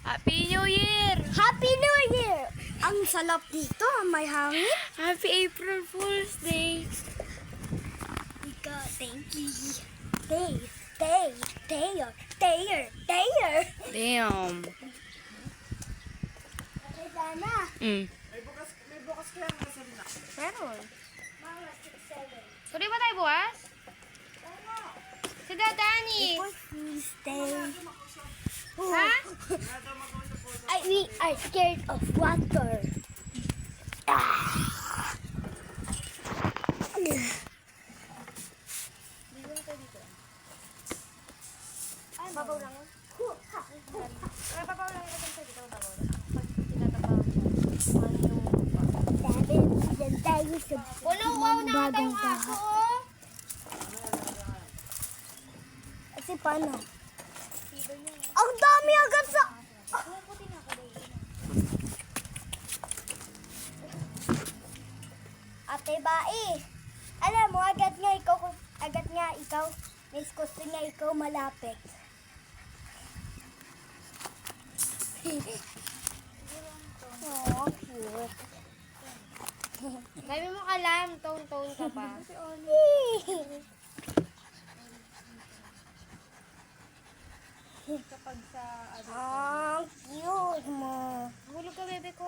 Happy New Year! Happy New Year! Ang salap dito, may hangin. Happy April Fool's Day! Ika, thank you. Tayo. Damn! Okay, sana. May bukas kaya nga sa rin ako. Meron. Mga 6-7. Tuloy ba tayo bukas? Si Dadani! April Fool's Day. Ha? We are scared of water. Ay, babaw lang yun. Ay, babaw lang yun. Kasi dito babaw lang. Pag tinatabaw Dyan tayo sa Wow na ata yung aso, oh! Kasi paano? Ang dami agad sa... Ate Bai, alam mo, agad nga ikaw, mas gusto nga ikaw malapit. Oh, cute. Dami mo alam, tone-tone ka pa. Kapag sa, Ang cute mo. hulog ka, bebe ko.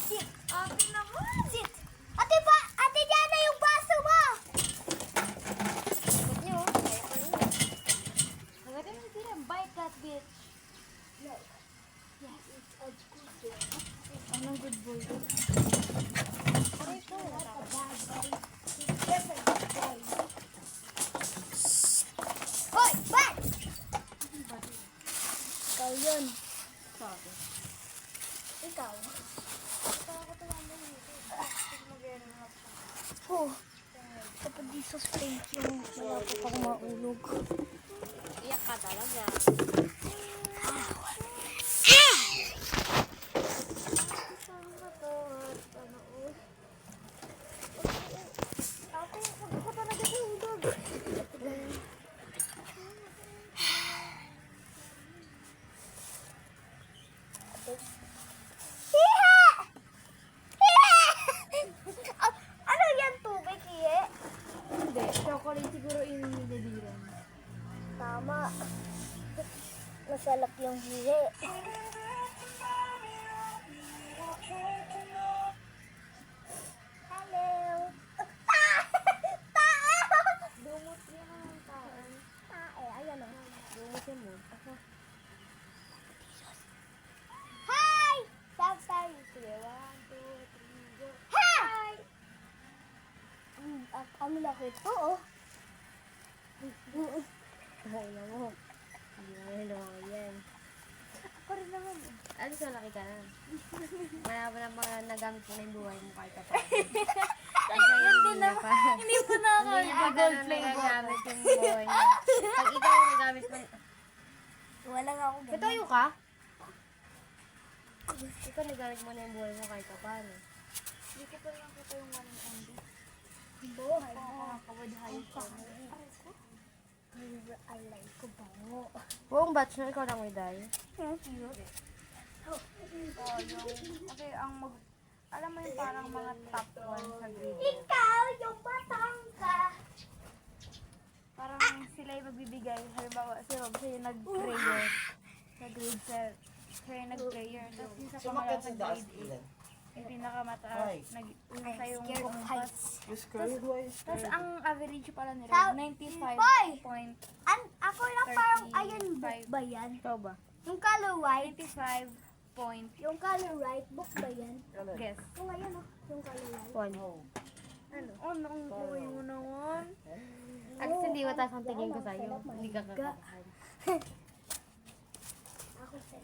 Sit. Ate naman! Sit. Ate Diana, yung baso mo. Ba't niyo? Kaya ko rin. Hanggang mo tira, bite that bitch. No. Yes, it's a good boy. Anong good boy? Aray ko. Not a bad boy. He's just a good boy. Hoy, bad! Ikaw yun. Sabi. Ikaw. Oh, Oh, kapag Jesus, thank you. Malapit ako maulog. iyak ka talaga. Ate, huwag ko talaga sa ulog. Hiha! Ano yan, tubig, hihe? Hindi, chocolate siguro inililiran. Tama. Masalap yung hihe. Hello. Tao! Dumot yan ang taan. Tae, ayan o. Dumot yan mo. Hi! Stop tayo. Sige, 1, 2, 3, go. Hi! Ang laki ito, oh. Ay, na mo. Hindi na rin naman yan. Ako rin naman. Ano sa laki ka na? Marami na mga nagamit mo na yung buhay mo kahit pa. Hindi na pa. Hindi mo na ako. Hindi pa ganun nagagamit yung buhay mo. Pag ikaw yung nagamit mo, Wala nga ako ganun. patuyo ka? Ikaw nagamit mo na yung buhay mo kahit pa paano. Hindi ko lang kita yung one and only. Buhay mo. Kawadhay ko. Alay ko bango. Buong batch na ikaw lang may dahil. Kasi alam mo yung parang mga top 1 sa grade. Ikaw yung batangka. Parang sila yung magbibigay. Halimbawa, si Rob, siya yung nag-prayer. Sa grade 7. Siya yung nag-prayer. Tapos yung sa kamala sa grade 8. Yung pinakamataas. Nag-isa yung Scared of kumpas. heights. Tapos ang average pala ni Sa- Rob, 95 Hoy! point. Ako lang parang ayan book ba yan? Ikaw ba? Yung color white. 95 point. Yung color white book ba yan? Guess. Yung ayan oh. Yung color white. One. Oh, nakukuha mo naman. At least hindi mataas ang tingin ko sa'yo. Hindi ka kakakahan. Ako sa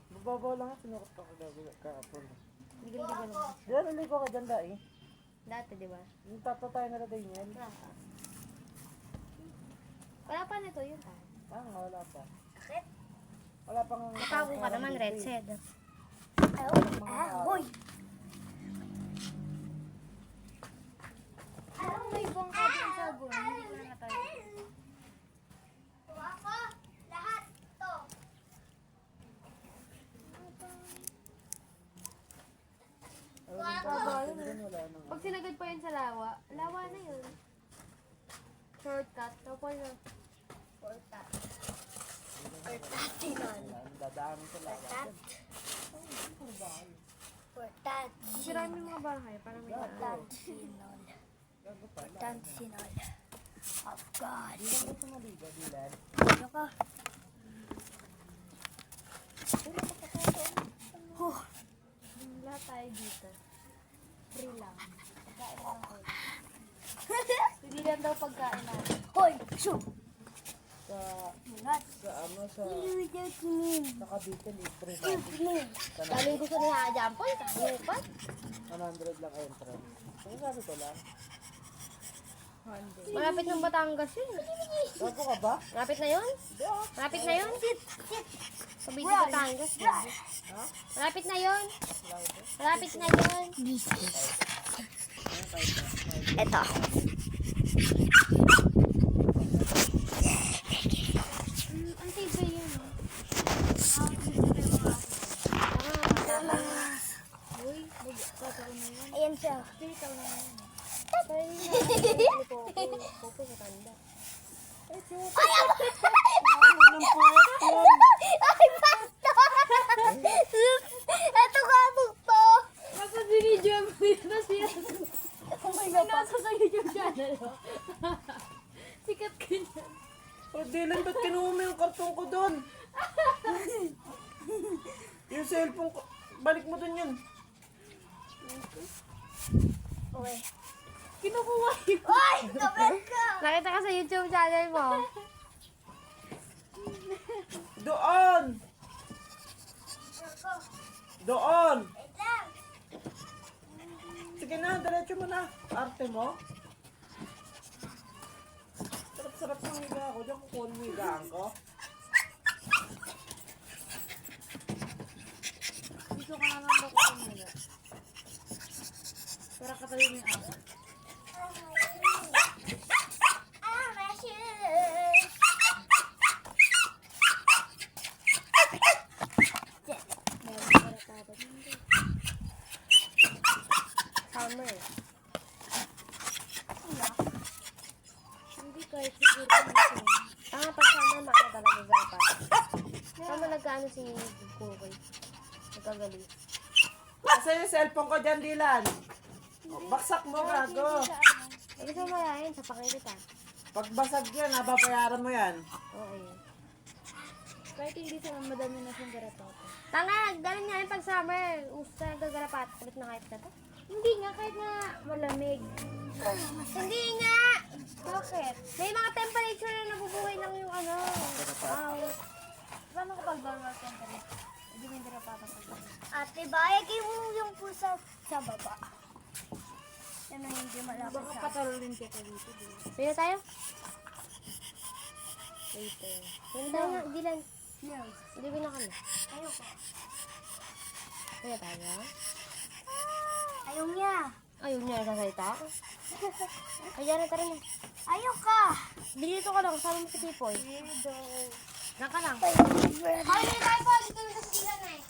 Mababaw lang at sinukot ko kahapon. Hindi ka lang. Diyan, ulit ko ka dyan dai. Dati, di ba? Yung tato tayo nalagay niyan. Wala pa nito yun. Wala pa. Bakit? Wala pang... Natago ka naman, red head. Hoy! May bangka din sa gulo. Hindi ko na natayo. Ako! sinagad pa yun sa lawa, lawa na yun. Shortcut. Tapos na. Portat. Portatinol. Dadaan sa lawa. Portat. Portat. Sirain mo yung mga bahay para may Portatinol. Portatinol. Of God. Ano ka? Lahat tayo dito. Free lang. Pagkain lang ko. Hindi lang daw pagkain natin. Hoy! Shoo! Sa, Munat. sa ano, sa Cavite, libre na. Daming gusto nila Jampol. Lupat. 100 lang entrance. Ano sabi ko lang? Malapit ng Batangas yun. Bago ka ba? Malapit na yun? Malapit na yun? Cavite, Batangas. Malapit na yun. Malapit na yun. Eto. Ang tibay yun. Uy, tataon na yun. Ayan siya. Tataon na yun. Tayo na. Popo sa tanda. Ay, pasto! Eto ka, bukto! Tapos binidyo mo yun. Tapos Oh my God, pinasa sa YouTube channel. Sikat ka niyan. O, Dylan, ba't kinuha mo yung karton ko doon? Yung cellphone ko, balik mo doon yun. Uy. Kinukuha yun. Ay, tabet ka! Nakita ka sa YouTube channel mo. Doon! Doon! Wait lang. Sige na, diretso mo na. Arte mo. Sarap-sarap ng higa ako. Diyan kukuha mo higaan ko. Gusto ko naman ba ko kumila. Para katabi mo yung ako. Ah, my shoes. Summer. Hindi kahit siguro natin. Pag summer, maano talaga gapa. Tama nagkaano si Kukoy. Nagkagali. Asa yung cellphone ko dyan, Dylan? O, baksak mo, gago. Gusto mo yan, sapakin kita. Pag basag yan, nababayaran mo yan. Oo, yun. Kahit hindi sa madami na siyang garapata. Tanga, galing nga yun pag summer. Uso na nagagarapat. Ulit na kahit na to. Hindi nga, kahit na malamig. Hindi nga! Bakit? May mga temperature na nabubuhay lang yung ano. Wow. Paano kapag normal temperature? Hindi may garapata pag Ate, bayagin mo yung pusa sa baba. Yan ang hindi malapit Baka sa patarolin ko dito. Pwede tayo? Later. Pwede tayo nga, Dylan. Yes. Hindi ko na kami. Ayoko. Pwede tayo? Ayaw niya. Ayaw niya nagsasalita. Kaya na tara na. Ayaw ka. Dito ka lang, kasama mo si Tipoy. Diyan ka lang. Ayaw. Ay, tayo pa. Dito na sa Dylan eh.